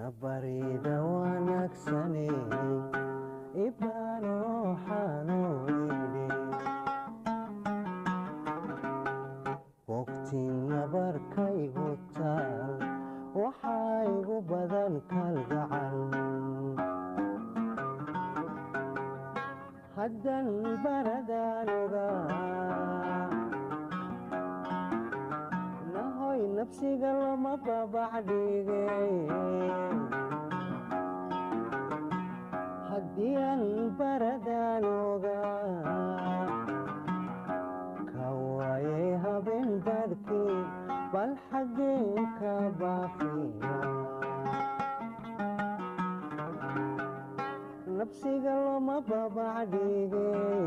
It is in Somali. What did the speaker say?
nabarida wanaagsane ibano xanuuyde bogtiin nabarkaygu taal waxaa igu badan kalgacal haddan baradaan ogaa nahoy nafsiga lama babacdhigay haddii aan baradaan ogaa ka waayay habeen badhkii bal xaggeen ka baafiya nafsiga lama babacdhigay